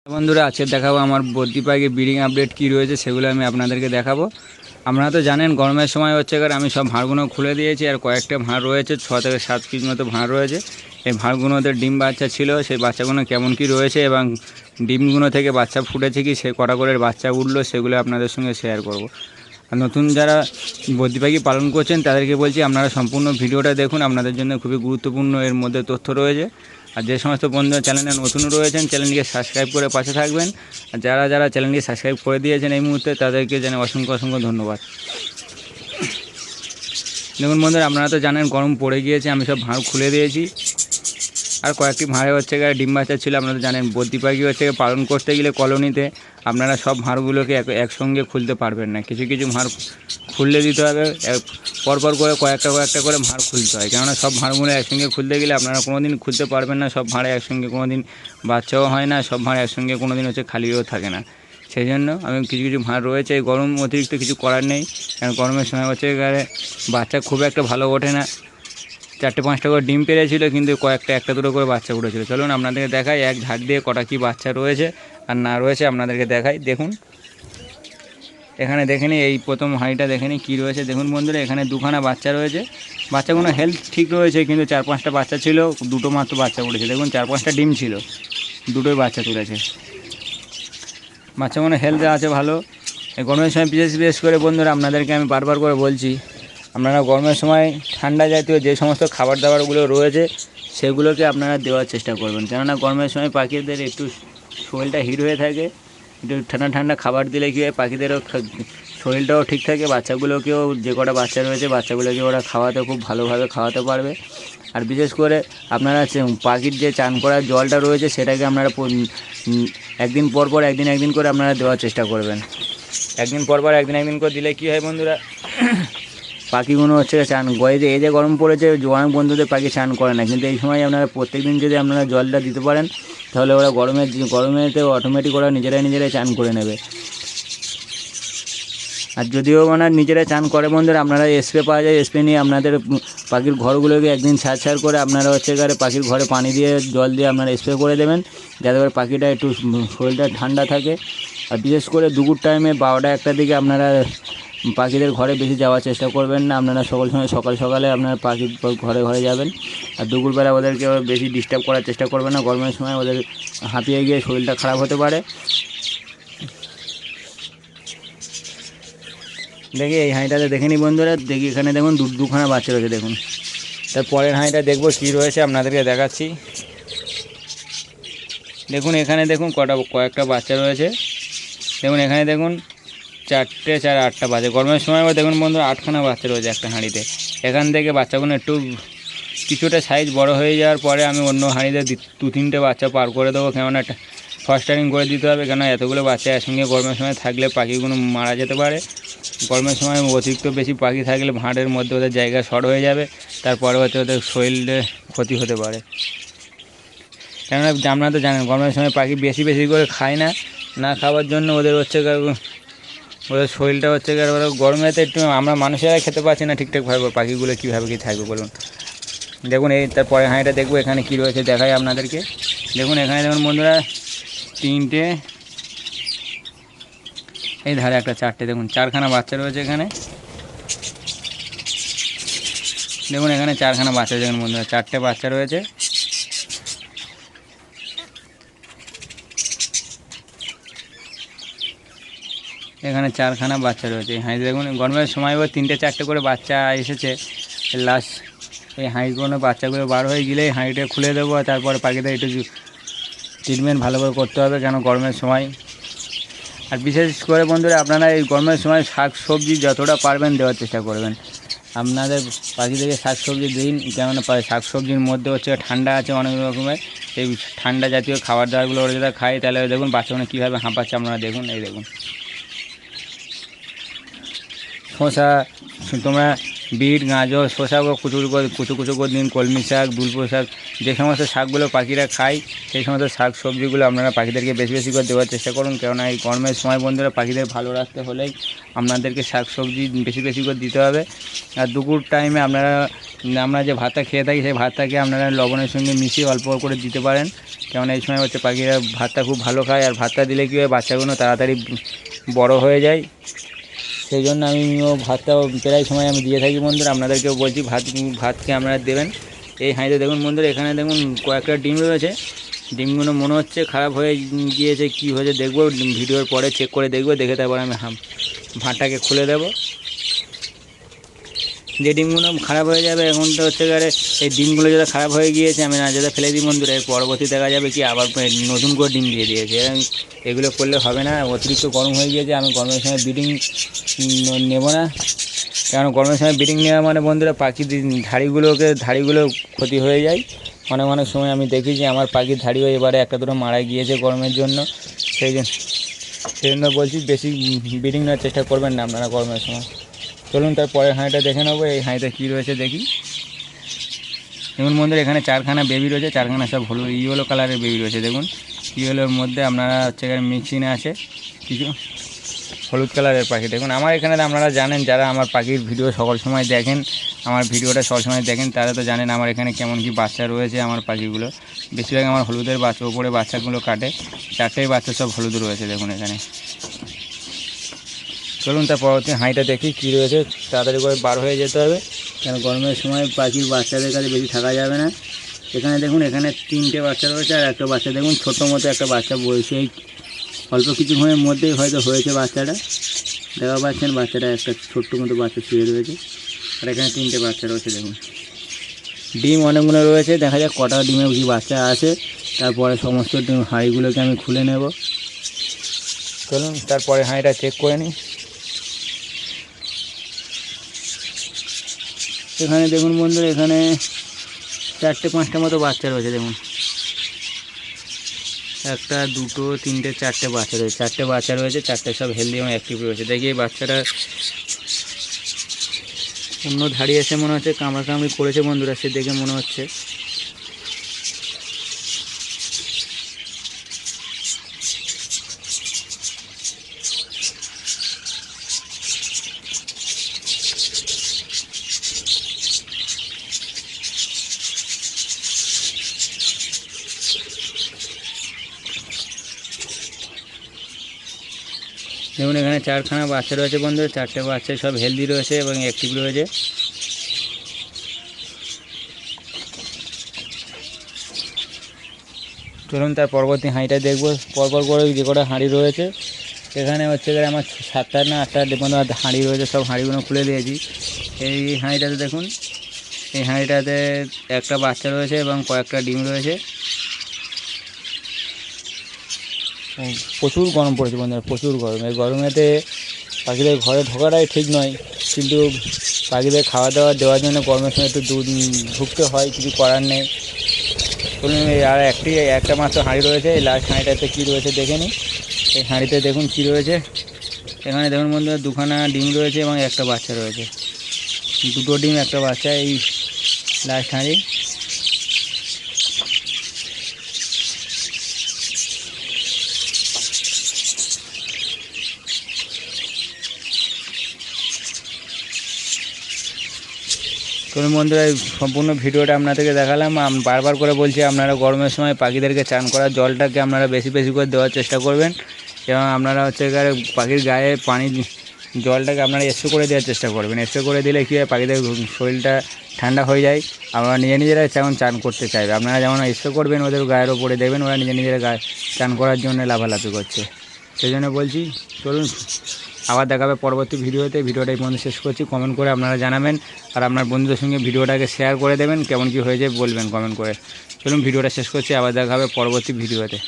বন্ধুরা আজকে দেখাবো আমার বদ্রি পাখির ব্রিডিং আপডেট কী রয়েছে সেগুলো আমি আপনাদেরকে দেখাবো। আপনারা তো জানেন গরমের সময় হচ্ছে আমি সব ভাঁড়গুলো খুলে দিয়েছি, আর কয়েকটা ভাঁড় রয়েছে, 6 থেকে 7 পিস মতো ভাঁড় রয়েছে। এই ভাঁড়গুলোতে ডিম বাচ্চা ছিল, সেই বাচ্চাগুলো কেমন কী রয়েছে এবং ডিমগুলো থেকে বাচ্চা ফুটেছে কি, সে কটা করে বাচ্চা উঠলো সেগুলো আপনাদের সঙ্গে শেয়ার করব। আর নতুন যারা বদ্রি পাখি পালন করছেন তাদেরকে বলছি আপনারা সম্পূর্ণ ভিডিওটা দেখুন, আপনাদের জন্য খুবই গুরুত্বপূর্ণ এর মধ্যে তথ্য রয়েছে। আর যে সমস্ত বন্ধুরা চ্যানেলে নতুন রয়েছেন চ্যানেলটিকে সাবস্ক্রাইব করে পাশে থাকবেন, আর যারা যারা চ্যানেলটি সাবস্ক্রাইব করে দিয়েছেন এই মুহূর্তে তাদেরকে জানাই অসংখ্য অসংখ্য ধন্যবাদ। দেখুন বন্ধুরা, আপনারা তো জানেন গরম পড়ে গিয়েছে, আমি সব ভাঁড় খুলে দিয়েছি। আর কয়েকটি ভাঁড়ে হচ্ছে ডিম বাচ্চা ছিল। আপনারা জানেন বদ্রি পাখি হচ্ছে পালন করতে গেলে কলোনিতে আপনারা সব ভাঁড়গুলোকে একসঙ্গে খুলতে পারবেন না, কিছু কিছু ভাঁড় খুললে দিতে হবে, পরপর করে কয়েকটা কয়েকটা করে ভাঁড় খুলতে হয়। কেননা সব ভাঁড়গুলো একসঙ্গে খুলতে গেলে আপনারা কোনো দিন খুলতে পারবেন না, সব ভাঁড়ে একসঙ্গে কোনো দিন বাচ্চাও হয় না, সব ভাঁড় একসঙ্গে কোনো দিন হচ্ছে খালিও থাকে না। সেই জন্য আমি কিছু কিছু ভাঁড় রয়েছে, এই গরম অতিরিক্ত কিছু করার নেই, কারণ গরমের সময় হচ্ছে বাচ্চা খুব একটা ভালো ওঠে না। 4-5টা করে ডিম পেরেছিল, কিন্তু কয়েকটা একটা দুটো করে বাচ্চা উঠেছিল। চলুন আপনাদেরকে দেখাই এক ঝাড় দিয়ে কটা কী বাচ্চা রয়েছে আর না রয়েছে আপনাদেরকে দেখাই। দেখুন এখানে দেখেনি, এই প্রথম হাঁড়িটা দেখেনি কী রয়েছে। দেখুন বন্ধুরা, এখানে দুখানা বাচ্চা রয়েছে, বাচ্চাগুলো হেলথ ঠিক রয়েছে, কিন্তু 4-5টা বাচ্চা ছিল, দুটো মাত্র বাচ্চা উঠেছে। দেখুন 4-5টা ডিম ছিল, দুটোই বাচ্চা তুলেছে, বাচ্চাগুলো হেলথ আছে ভালো। এই গরমের সময় বিশেষ করে বন্ধুরা আপনাদেরকে আমি বারবার করে বলছি, আপনারা গরমের সময় ঠান্ডা জাতীয় যে সমস্ত খাবার দাবারগুলো রয়েছে সেগুলোকে আপনারা দেওয়ার চেষ্টা করবেন। কেননা গরমের সময় পাখিদের একটু শরীরটা হিট হয়ে থাকে, একটু ঠান্ডা ঠান্ডা খাবার দিলে কী হয় পাখিদেরও শরীরটাও ঠিক থাকে, বাচ্চাগুলোকেও যে কটা বাচ্চা রয়েছে বাচ্চাগুলোকে ওরা খাওয়াতে খুব ভালোভাবে খাওয়াতে পারবে। আর বিশেষ করে আপনারা পাখির যে চান করার জলটা রয়েছে সেটাকে আপনারা একদিন পর পর একদিন করে আপনারা দেওয়ার চেষ্টা করবেন। একদিন পর পর একদিন করে দিলে কী হয় বন্ধুরা, পাখিগুলো হচ্ছে চান এই যে গরম পড়েছে, অনেক বন্ধুদের পাখি চান করে না, কিন্তু এই সময় আপনারা প্রত্যেক দিন যদি আপনারা জলটা দিতে পারেন তাহলে ওরা গরমেতে অটোমেটিক ওরা নিজেরাই চান করে নেবে। আর যদিও নিজেরা চান করে বন্ধুরা, আপনারা স্প্রে পাওয়া যায়, স্প্রে নিয়ে আপনাদের পাখির ঘরগুলোকে একদিন ছাড় করে আপনারা হচ্ছে পাখির ঘরে পানি দিয়ে জল দিয়ে আপনারা স্প্রে করে দেবেন, যাতে করে পাখিটা একটু শরীরটা ঠান্ডা থাকে। আর বিশেষ করে দুপুর টাইমে 12টা-1টার দিকে আপনারা পাখিদের ঘরে বেশি যাওয়ার চেষ্টা করবেন না, আপনারা সকালে আপনারা পাখির ঘরে যাবেন। আর দুপুরবেলা ওদেরকে বেশি ডিস্টার্ব করার চেষ্টা করবেন না, গরমের সময় ওদের হাঁপিয়ে গিয়ে শরীরটা খারাপ হতে পারে। দেখি এই হাঁড়িটাতে দেখে নিই বন্ধুরা, দেখি এখানে দেখুন দুখানা বাচ্চা রয়েছে। দেখুন তার পরের হাঁড়িটা দেখবো কী রয়েছে আপনাদেরকে দেখাচ্ছি। দেখুন এখানে দেখুন কয়েকটা বাচ্চা রয়েছে। দেখুন এখানে দেখুন 4-8টা বাচ্চা, গরমের সময় দেখুন বন্ধুরা 8খানা বাচ্চা রয়েছে একটা হাঁড়িতে। এখান থেকে বাচ্চাগুলো একটু কিছুটা সাইজ বড় হয়ে যাওয়ার পরে আমি অন্য হাঁড়িতে 2-3টে বাচ্চা পার করে দেবো, কেননা ফস্টারিং করে দিতে হবে। কেন এতগুলো বাচ্চা একসঙ্গে গরমের সময় থাকলে পাখিগুলো মারা যেতে পারে। গরমের সময় অতিরিক্ত বেশি পাখি থাকলে ভাঁড়ের মধ্যে ওদের জায়গা শর্ট হয়ে যাবে, তারপরে হচ্ছে ওদের শরীরে ক্ষতি হতে পারে। কেননা আপনারা তো জানেন গরমের সময় পাখি বেশি করে খায় না খাওয়ার জন্য ওদের হচ্ছে ওদের শরীরটা হচ্ছে গরমেতে একটু আমরা মানুষেরা খেতে পারছি না ঠিকঠাকভাবে, পাখিগুলো কীভাবে কী থাকবে বলুন। দেখুন এই তারপরে হাঁড়িটা দেখবো এখানে কী রয়েছে দেখাই আপনাদেরকে। দেখুন এখানে দেখুন বন্ধুরা 3টে, এই ধারে একটা 4টে, দেখুন 4খানা বাচ্চা রয়েছে এখানে। দেখুন এখানে 4খানা বাচ্চা, দেখুন বন্ধুরা 4টে বাচ্চা রয়েছে। এখানে 4খানা বাচ্চা রয়েছে। হাঁড়ি দেখুন গরমের সময় 3-4টে করে বাচ্চা এসেছে। লাস্ট এই হাঁড়িগুলো বাচ্চাগুলো বার হয়ে গেলেই হাঁড়িটা খুলে দেবো, আর তারপরে পাখিদের একটু ট্রিটমেন্ট ভালো করে করতে হবে, কেন গরমের সময়। আর বিশেষ করে বন্ধুরা আপনারা এই গরমের সময় শাক সবজি যতটা পারবেন দেওয়ার চেষ্টা করবেন। আপনাদের পাখিদেরকে শাক সবজি দিন, কেননা শাক সবজির মধ্যে হচ্ছে ঠান্ডা আছে অনেক রকমের, এই ঠান্ডা জাতীয় খাবার দাবারগুলো ওরা যদি খায় তাহলে দেখুন বাচ্চাগুলো কীভাবে হাঁপাচ্ছে আপনারা দেখুন। এই দেখুন শসা, তোমরা বিট, গাজর, শসা কুচু কুচু করে দিন, কলমি শাক, দুলপো শাক, যে সমস্ত শাকগুলো পাখিরা খায় সেই সমস্ত শাক সবজিগুলো আপনারা পাখিদেরকে বেশি বেশি করে দেওয়ার চেষ্টা করুন। কেননা এই গরমের সময় বন্ধুরা পাখিদের ভালো রাখতে হলেই আপনাদেরকে শাক সবজি বেশি বেশি করে দিতে হবে। আর দুপুর টাইমে আমরা যে ভাতটা খেয়ে থাকি সেই ভাতটাকে আপনারা লবণের সঙ্গে মিশিয়ে অল্প করে দিতে পারেন। কেননা এই সময় হচ্ছে পাখিরা ভাতটা খুব ভালো খায়, আর ভাতটা দিলে কী হয় বাচ্চাগুলো তাড়াতাড়ি বড় হয়ে যায়। সেই জন্য আমিও ভাতটা প্রায় সময় আমি দিয়ে থাকি বন্ধুরা। আপনাদেরকেও বলছি ভাতকে আপনারা দেবেন। এই হাঁড়িতে দেখুন বন্ধুরা, এখানে দেখুন কয়েকটা ডিম রয়েছে। ডিমগুলো মনে হচ্ছে খারাপ হয়ে গিয়েছে, কী হয়েছে দেখবো, ভিডিওর পরে চেক করে দেখবো, দেখে তারপর আমি ভাতটাকে খুলে দেবো। যে ডিমগুলো খারাপ হয়ে যাবে এখন তো হচ্ছে গেলে এই ডিমগুলো যেটা খারাপ হয়ে গিয়েছে আমি না যেটা ফেলে দিই বন্ধুরা, এর পরবর্তী দেখা যাবে কি আবার নতুন করে ডিম দিয়ে দিয়েছে। এগুলো করলে হবে না, অতিরিক্ত গরম হয়ে গিয়েছে। আমি গরমের সময় ব্রিডিং নেব না, কারণ গরমের সময় ব্রিডিং নেওয়া মানে বন্ধুরা পাখির ধাড়িগুলো ক্ষতি হয়ে যায়। অনেক সময় আমি দেখি যে আমার পাখির ধাড়িও এবারে একটা দুটো মারা গিয়েছে গরমের জন্য। সেই জন্য বলছি বেশি ব্রিডিং নেওয়ার চেষ্টা করবেন না আপনারা গরমের সময়। চলুন তার পরের হাঁড়িটা দেখে নেবো, এই হাঁড়িতে কী রয়েছে দেখি। দেখুন বন্ধুরা, এখানে 4খানা বেবি রয়েছে, 4খানা সব ইয়েলো কালারের বেবি রয়েছে। দেখুন ইয়েলোর মধ্যে আপনারা হচ্ছে মিক্সিনে আছে কিছু হলুদ কালারের পাখি। দেখুন আমার এখানে আপনারা জানেন, যারা আমার পাখির ভিডিও সকল সময় দেখেন, আমার ভিডিওটা সবসময় দেখেন, তারা তো জানেন আমার এখানে কেমন কি বাচ্চা রয়েছে। আমার পাখিগুলো বেশিরভাগ আমার হলুদের বাচ্চা ওপরে বাচ্চাগুলো কাটে, 4টেই বাচ্চা সব হলুদ রয়েছে দেখুন এখানে। চলুন তার পরবর্তী হাঁড়িটা দেখি কী রয়েছে, তাড়াতাড়ি করে বার হয়ে যেতে হবে, কেন গরমের সময় পাখির বাচ্চাদের কাছে বেশি থাকা যাবে না। এখানে দেখুন, এখানে 3টে বাচ্চা রয়েছে, আর একটা বাচ্চা দেখুন ছোটো মতো একটা বাচ্চা বলছে, এই অল্প কিছুক্ষণের মধ্যেই হয়তো হয়েছে বাচ্চাটা, দেখা পাচ্ছেন বাচ্চাটা একটা ছোট্ট মতো বাচ্চা শুয়ে রয়েছে। আর এখানে 3টে বাচ্চা রয়েছে দেখুন, ডিম অনেকগুলো রয়েছে, দেখা যাক কটা ডিমে কি বাচ্চা আছে। তারপরে সমস্ত ডিম হাঁড়িগুলোকে আমি খুলে নেব। চলুন তারপরে হাঁড়িটা চেক করে নিই। এখানে দেখুন বন্ধুরা, এখানে 4টে-5টা মতো বাচ্চা রয়েছে দেখুন, 1, 2, 3, 4টে বাচ্চা রয়েছে। 4টে বাচ্চা রয়েছে, 4টে সব হেলদি এবং অ্যাক্টিভ রয়েছে। দেখি এই বাচ্চাটা অন্য ধাড়ি এসে মনে হচ্ছে কামড়াকামড়ি করেছে বন্ধুরা, সে দেখে মনে হচ্ছে। দেখুন এখানে 4খানা বাচ্চা রয়েছে বন্ধুরা, 4টে বাচ্চা সব হেলদি রয়েছে এবং অ্যাক্টিভ রয়েছে। চলুন তার পরবর্তী হাঁড়িটা দেখবো। পরপর করে যে কটা হাঁড়ি রয়েছে, এখানে হচ্ছে গেলে আমার 7টা না 8টা মতো হাঁড়ি রয়েছে, সব হাঁড়িগুলো খুলে দিয়েছি। এই হাঁড়িটাতে দেখুন, এই হাঁড়িটাতে একটা বাচ্চা রয়েছে এবং কয়েকটা ডিম রয়েছে। প্রচুর গরম পড়েছে বন্ধুরা, প্রচুর গরম। এই গরমেতে পাখিদের ঘরে ঢোকাটাই ঠিক নয়, কিন্তু পাখিদের খাওয়া দাওয়া দেওয়ার জন্য গরমের সময় একটু ঢুকতে হয়, কিছু করার নেই। চলুন আর একটা মাত্র হাঁড়ি রয়েছে, এই লাস্ট হাঁড়িটাতে কী রয়েছে দেখে নিই। এই হাঁড়িতে দেখুন কী রয়েছে। এখানে দেখুন বন্ধুরা 2খানা ডিম রয়েছে এবং একটা বাচ্চা রয়েছে, 2টো ডিম একটা বাচ্চা এই লাস্ট হাঁড়ি। চলুন বন্ধুরা, এই সম্পূর্ণ ভিডিওটা আপনাদেরকে দেখালাম। বারবার করে বলছি আপনারা গরমের সময় পাখিদেরকে চান করার জলটাকে আপনারা বেশি বেশি করে দেওয়ার চেষ্টা করবেন, এবং আপনারা হচ্ছে পাখির গায়ে জলটাকে আপনারা স্প্রে করে দেওয়ার চেষ্টা করবেন। স্প্রে করে দিলে কী হয়, পাখিদের শরীরটা ঠান্ডা হয়ে যায়, আমরা নিজেরাই যেমন চান করতে চাইবে। আপনারা যেমন স্প্রে করবেন ওদের গায়ের ওপরে, দেখবেন ওরা নিজেরা গায়ে চান করার জন্য লাফালাফি করছে। সেই জন্য বলছি, চলুন আবার দেখাবে পরবর্তী ভিডিওতে। ভিডিওটা এই পর্যন্ত শেষ করছি। কমেন্ট করে আপনারা জানাবেন, আর আপনার বন্ধুদের সঙ্গে ভিডিওটাকে শেয়ার করে দেবেন, কেমন কী হয়েছে বলবেন কমেন্ট করে। চলুন ভিডিওটা শেষ করছি, আবার দেখা হবে পরবর্তী ভিডিওতে।